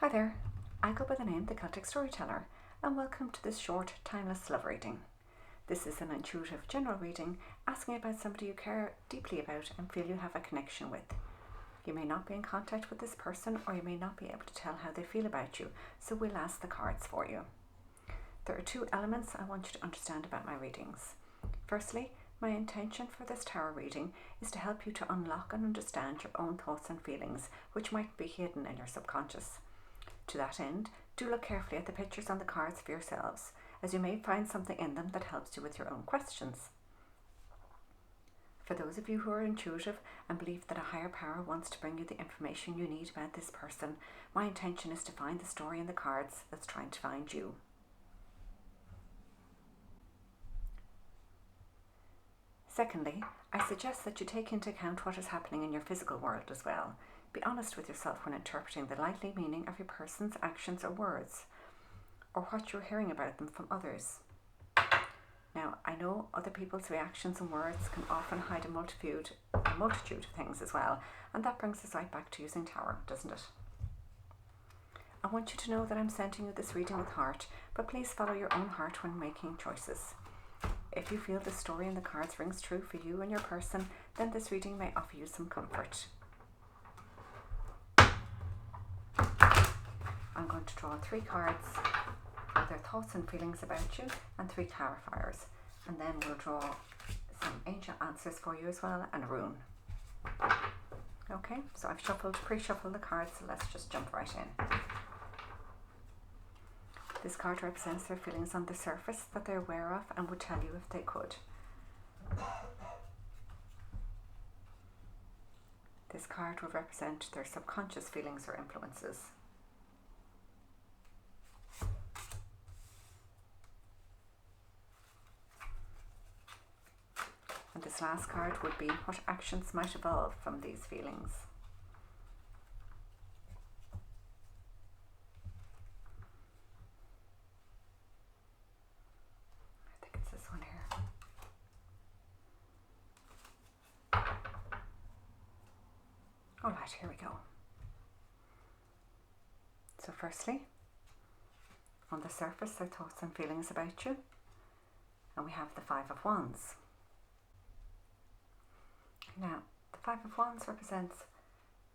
Hi there, I go by the name The Celtic Storyteller, and welcome to this short, timeless love reading. This is an intuitive general reading asking about somebody you care deeply about and feel you have a connection with. You may not be in contact with this person, or you may not be able to tell how they feel about you, so we'll ask the cards for you. There are two elements I want you to understand about my readings. Firstly, my intention for this tarot reading is to help you to unlock and understand your own thoughts and feelings, which might be hidden in your subconscious. To that end, do look carefully at the pictures on the cards for yourselves, as you may find something in them that helps you with your own questions. For those of you who are intuitive and believe that a higher power wants to bring you the information you need about this person, my intention is to find the story in the cards that's trying to find you. Secondly, I suggest that you take into account what is happening in your physical world as well. Be honest with yourself when interpreting the likely meaning of your person's actions or words, or what you're hearing about them from others. Now, I know other people's reactions and words can often hide a multitude of things as well, and that brings us right back to using tarot, doesn't it? I want you to know that I'm sending you this reading with heart, but please follow your own heart when making choices. If you feel the story in the cards rings true for you and your person, then this reading may offer you some comfort. I'm going to draw 3 cards for their thoughts and feelings about you and 3 clarifiers, and then we'll draw some angel answers for you as well and a rune. Okay, so I've pre-shuffled the cards, so let's just jump right in. This card represents their feelings on the surface that they're aware of and would tell you if they could. This card would represent their subconscious feelings or influences. And this last card would be what actions might evolve from these feelings. I think it's this one here. All right, here we go. So firstly, on the surface, their thoughts and feelings about you. And we have the 5 of Wands. Now, the 5 of Wands represents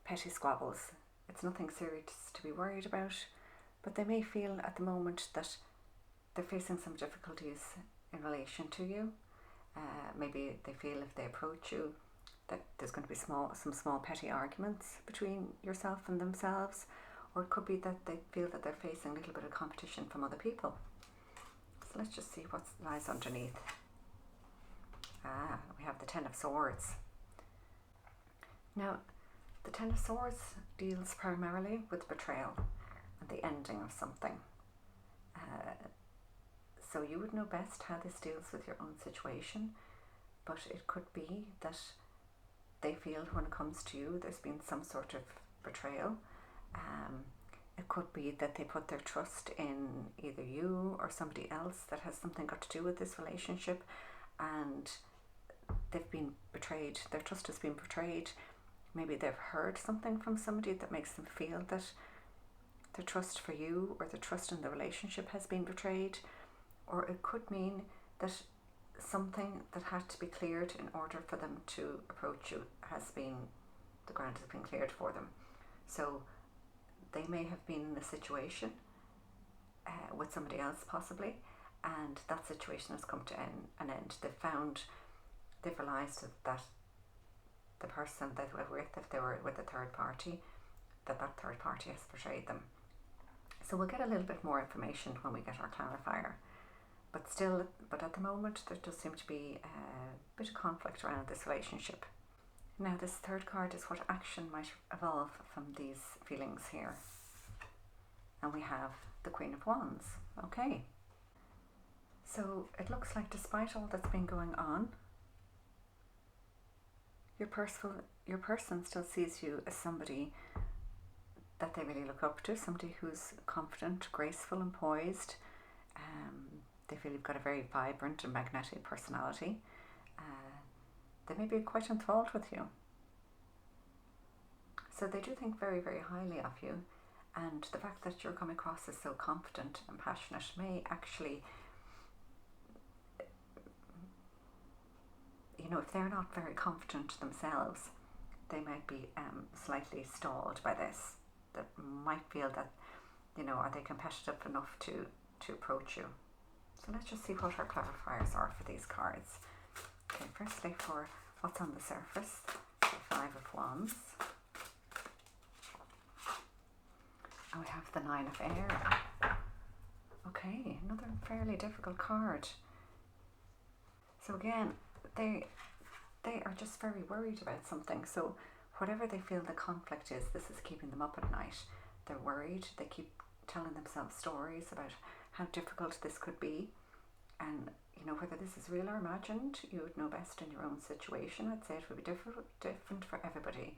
petty squabbles. It's nothing serious to be worried about, but they may feel at the moment that they're facing some difficulties in relation to you. Maybe they feel if they approach you that there's going to be some small petty arguments between yourself and themselves, or it could be that they feel that they're facing a little bit of competition from other people. So let's just see what lies underneath. We have the 10 of Swords. Now, the 10 of Swords deals primarily with betrayal and the ending of something. So you would know best how this deals with your own situation, but it could be that they feel when it comes to you there's been some sort of betrayal. It could be that they put their trust in either you or somebody else that has something got to do with this relationship, and they've been betrayed. Their trust has been betrayed. Maybe they've heard something from somebody that makes them feel that their trust for you or the trust in the relationship has been betrayed. Or it could mean that something that had to be cleared in order for them to approach you the ground has been cleared for them. So they may have been in a situation with somebody else possibly, and that situation has come to an end. They've realised that the person they were with, if they were with a third party, that third party has betrayed them. So we'll get a little bit more information when we get our clarifier. But at the moment there does seem to be a bit of conflict around this relationship. Now this third card is what action might evolve from these feelings here. And we have the Queen of Wands. Okay. So it looks like despite all that's been going on, your person still sees you as somebody that they really look up to, somebody who's confident, graceful and poised. They feel you've got a very vibrant and magnetic personality. They may be quite enthralled with you. So they do think very, very highly of you, And the fact that you're coming across as so confident and passionate may actually, you know, if they're not very confident themselves, they might be slightly stalled by this. They might feel that, you know, are they competitive enough to approach you? So let's just see what our clarifiers are for these cards. Okay, firstly for what's on the surface, the Five of Wands. And we have the Nine of Air. Okay, another fairly difficult card. So again, they are just very worried about something. So whatever they feel the conflict is, this is keeping them up at night. They're worried. They keep telling themselves stories about how difficult this could be. And, you know, whether this is real or imagined, you would know best in your own situation. I'd say it would be different for everybody.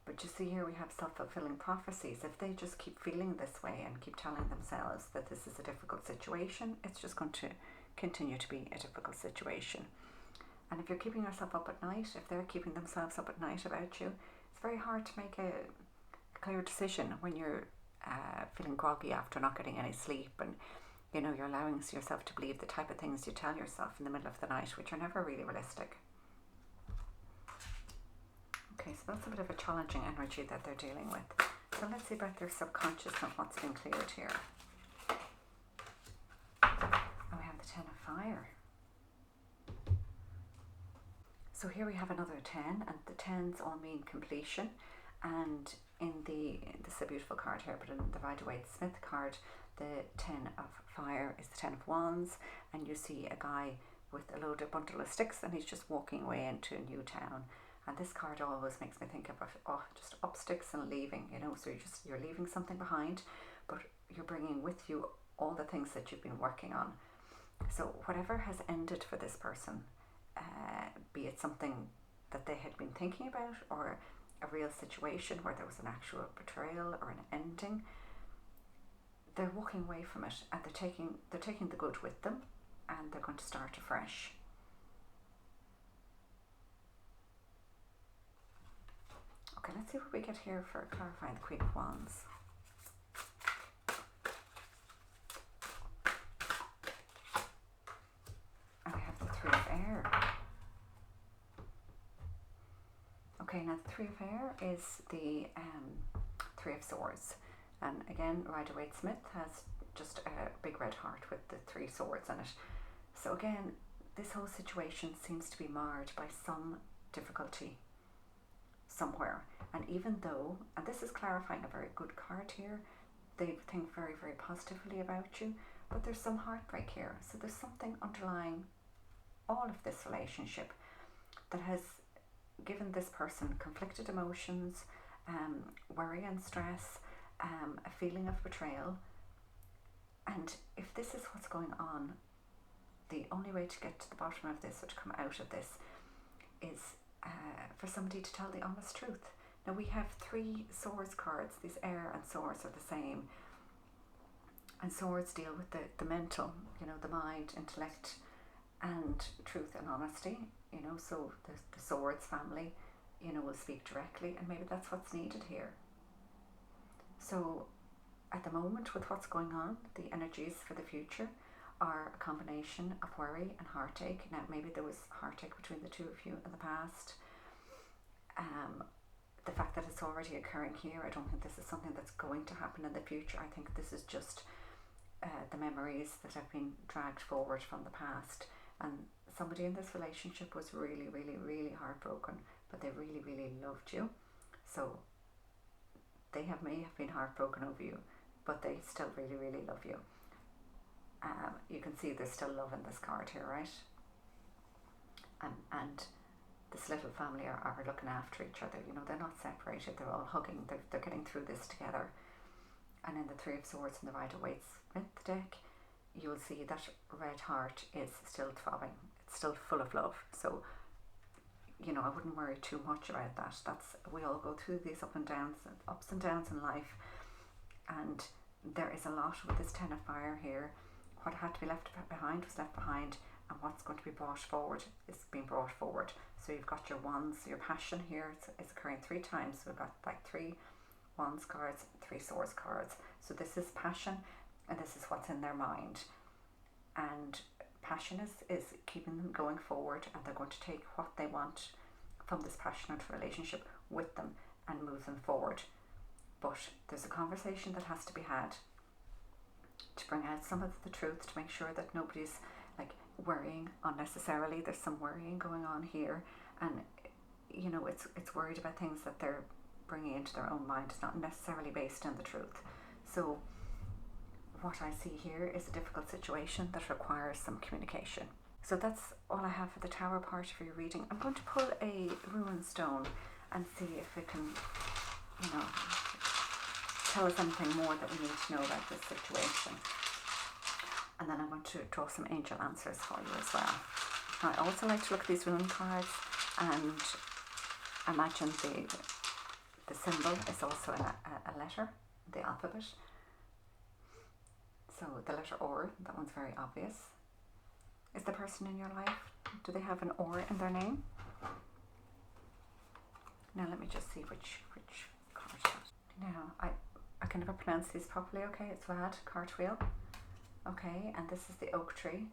But you see here we have self-fulfilling prophecies. If they just keep feeling this way and keep telling themselves that this is a difficult situation, it's just going to continue to be a difficult situation. And if you're keeping yourself up at night, if they're keeping themselves up at night about you, it's very hard to make a clear decision when you're feeling groggy after not getting any sleep, and you know, you're allowing yourself to believe the type of things you tell yourself in the middle of the night, which are never really realistic. Okay, so that's a bit of a challenging energy that they're dealing with. So let's see about their subconscious and what's been cleared here. And we have the Ten of Fire. So here we have another 10, and the 10s all mean completion. And this is a beautiful card here, but in the Rider-Waite Smith card, the 10 of Fire is the 10 of Wands, and you see a guy with a load of bundle of sticks, and he's just walking away into a new town. And this card always makes me think of just up sticks and leaving, you know, so you're leaving something behind, but you're bringing with you all the things that you've been working on. So whatever has ended for this person, be it something that they had been thinking about, or a real situation where there was an actual betrayal or an ending, they're walking away from it, and they're taking the good with them, and they're going to start afresh. Okay, let's see what we get here for clarifying the Queen of Wands. And we have the Three of Air. Okay, now the Three of Air is the Three of Swords. And again, Rider-Waite Smith has just a big red heart with the 3 swords in it. So again, this whole situation seems to be marred by some difficulty somewhere. And even though, and this is clarifying a very good card here, they think very, very positively about you, but there's some heartbreak here. So there's something underlying all of this relationship that has given this person conflicted emotions, worry and stress, a feeling of betrayal. And if this is what's going on, the only way to get to the bottom of this, or to come out of this, is for somebody to tell the honest truth. Now we have 3 swords cards. These air and swords are the same, and swords deal with the mental, you know, the mind, intellect, and truth and honesty, you know. So the swords family, you know, will speak directly, and maybe that's what's needed here. So at the moment, with what's going on, the energies for the future are a combination of worry and heartache. Now maybe there was heartache between the two of you in the past. The fact that it's already occurring here, I don't think this is something that's going to happen in the future. I think this is just the memories that have been dragged forward from the past. And somebody in this relationship was really, really, really heartbroken, but they really, really loved you. So they may have been heartbroken over you, but they still really, really love you. You can see there's still love in this card here, right? And this little family are looking after each other. You know, they're not separated. They're all hugging. They're getting through this together. And in the Three of Swords and the Rider-Waite Smith deck, you will see that red heart is still throbbing. It's still full of love. So, you know, I wouldn't worry too much about that. We all go through these ups and downs in life. And there is a lot with this Ten of Fire here. What had to be left behind was left behind, and what's going to be brought forward is being brought forward. So you've got your wands, your passion here is occurring 3 times. So we've got like 3 Wands cards, 3 Swords cards. So this is passion, and this is what's in their mind. And passion is keeping them going forward, and they're going to take what they want from this passionate relationship with them and move them forward. But there's a conversation that has to be had to bring out some of the truth, to make sure that nobody's like worrying unnecessarily. There's some worrying going on here, and you know, it's worried about things that they're bringing into their own mind. It's not necessarily based on the truth. So what I see here is a difficult situation that requires some communication. So that's all I have for the Tower part of your reading. I'm going to pull a Rune Stone and see if it can, you know, tell us anything more that we need to know about this situation. And then I'm going to draw some angel answers for you as well. I also like to look at these rune cards and imagine the symbol is also a letter, the alphabet. So the letter or, that one's very obvious. Is the person in your life, do they have an or in their name? Now let me just see which card. Now I can never pronounce these properly. Okay, it's Rad, cartwheel. Okay, and this is the oak tree,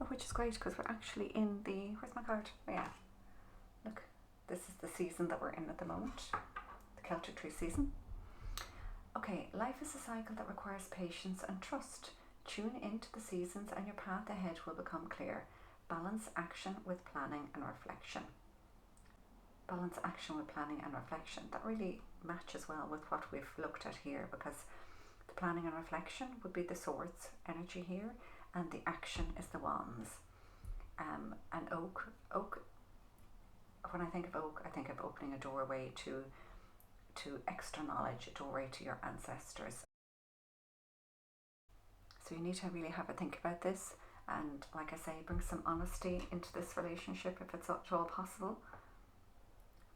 which is great because we're actually in the, where's my card? Oh yeah, look, this is the season that we're in at the moment, the Celtic tree season. Okay, life is a cycle that requires patience and trust. Tune into the seasons and your path ahead will become clear. Balance action with planning and reflection. Balance action with planning and reflection. That really matches well with what we've looked at here, because the planning and reflection would be the swords energy here, and the action is the wands. And oak, when I think of oak, I think of opening a doorway to extra knowledge, a doorway to your ancestors. So you need to really have a think about this, and like I say, bring some honesty into this relationship if it's at all possible.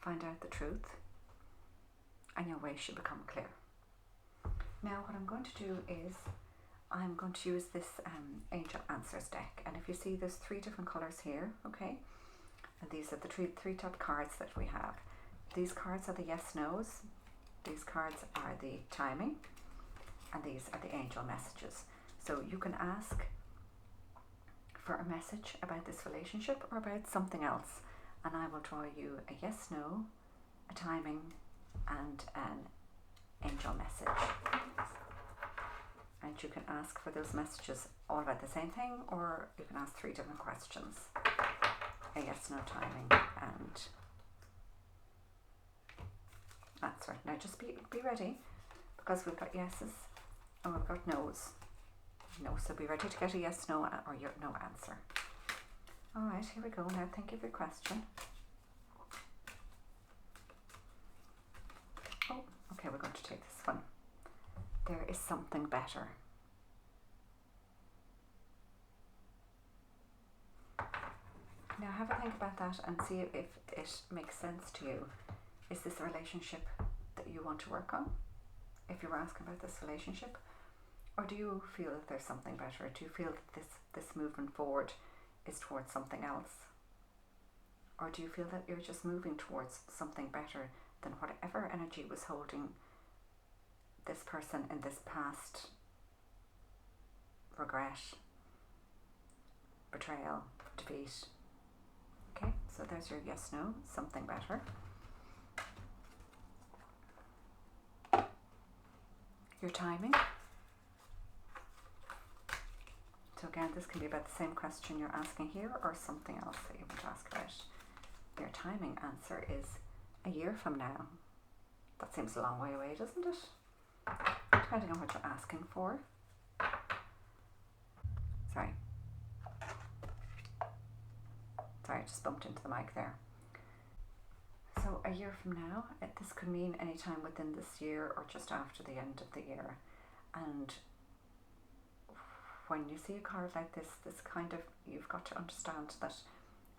Find out the truth, and your way should become clear. Now what I'm going to do is I'm going to use this Angel Answers deck, and if you see there's 3 different colours here, okay, and these are the three top cards that we have. These cards are the yes no's, these cards are the timing, and these are the angel messages. So you can ask for a message about this relationship or about something else, and I will draw you a yes, no, a timing, and an angel message. And you can ask for those messages all about the same thing, or you can ask 3 different questions. A yes, no, timing, and answer. Now just be ready, because we've got yeses and we've got no's. No, so be ready to get a yes, no, or your no answer. All right, here we go. Now think of your question. Oh, okay, we're going to take this one. There is something better. Now have a think about that and see if it makes sense to you. Is this a relationship that you want to work on? If you're asking about this relationship, or do you feel that there's something better? Do you feel that this movement forward is towards something else? Or do you feel that you're just moving towards something better than whatever energy was holding this person in this past regret, betrayal, defeat? Okay, so there's your yes, no, something better. Your timing. So again, this can be about the same question you're asking here, or something else that you want to ask about. Your timing answer is a year from now. That seems a long way away, doesn't it? Depending on what you're asking for. Sorry, I just bumped into the mic there. So a year from now, this could mean any time within this year or just after the end of the year. And when you see a card like this kind of, you've got to understand that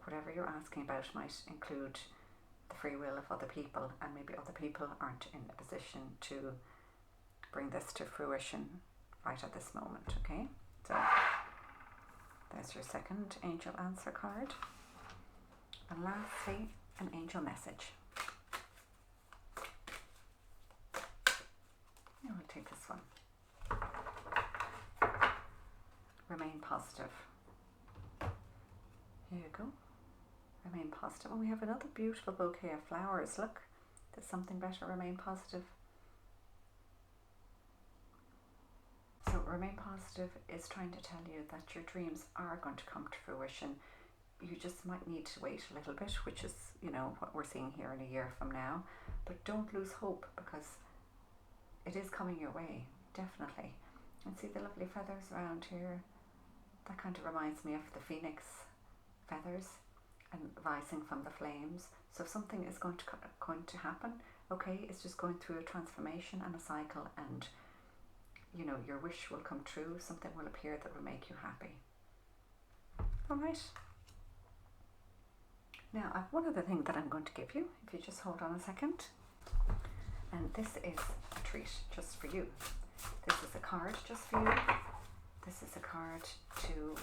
whatever you're asking about might include the free will of other people, and maybe other people aren't in a position to bring this to fruition right at this moment, okay? So there's your second angel answer card. And lastly, an angel message. positive. Here you go. Remain positive. And we have another beautiful bouquet of flowers. Look, there's something better. Remain positive. So remain positive is trying to tell you that your dreams are going to come to fruition. You just might need to wait a little bit, which is, you know, what we're seeing here in a year from now. But don't lose hope, because it is coming your way, definitely. And see the lovely feathers around here? That kind of reminds me of the phoenix feathers and rising from the flames. So something is going to happen, okay? It's just going through a transformation and a cycle, and you know, your wish will come true. Something will appear that will make you happy. All right. Now, I have one other thing that I'm going to give you, if you just hold on a second. And this is a treat just for you. This is a card just for you. This is a card to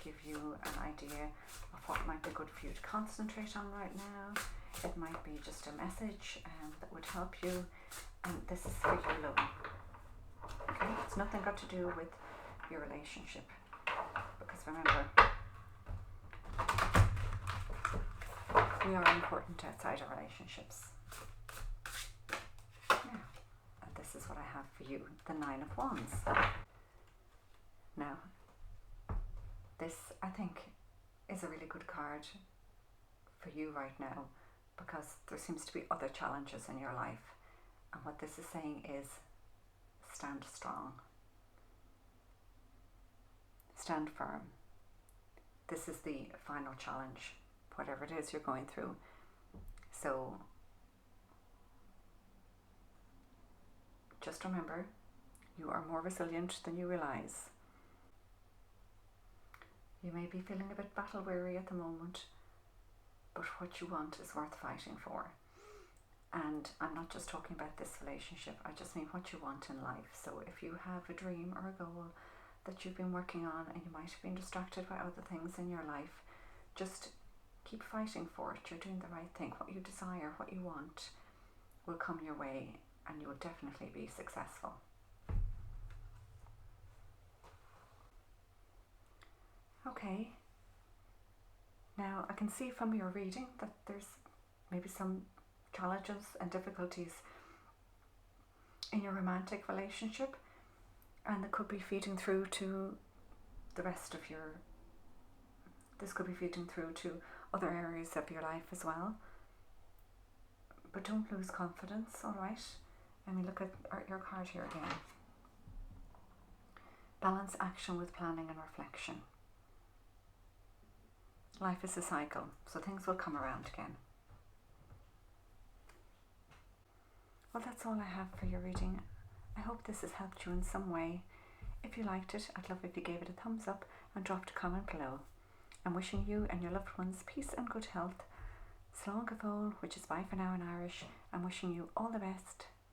give you an idea of what might be good for you to concentrate on right now. It might be just a message that would help you. And this is for you alone. Okay? It's nothing got to do with your relationship. Because remember, we are important outside our relationships. Yeah. And this is what I have for you, the Nine of Wands. Now, this, I think, is a really good card for you right now, because there seems to be other challenges in your life. And what this is saying is, stand strong. Stand firm. This is the final challenge, whatever it is you're going through. So just remember, you are more resilient than you realize. You may be feeling a bit battle weary at the moment, but what you want is worth fighting for. And I'm not just talking about this relationship, I just mean what you want in life. So if you have a dream or a goal that you've been working on and you might have been distracted by other things in your life, just keep fighting for it. You're doing the right thing. What you desire, what you want will come your way, and you will definitely be successful. Okay. Now I can see from your reading that there's maybe some challenges and difficulties in your romantic relationship, and that could be feeding through to the rest of your, this could be feeding through to other areas of your life as well. But don't lose confidence, alright? And we look at your card here again. Balance action with planning and reflection. Life is a cycle, so things will come around again. Well, that's all I have for your reading. I hope this has helped you in some way. If you liked it, I'd love if you gave it a thumbs up and dropped a comment below. I'm wishing you and your loved ones peace and good health. Slán go fóill, which is bye for now in Irish. I'm wishing you all the best.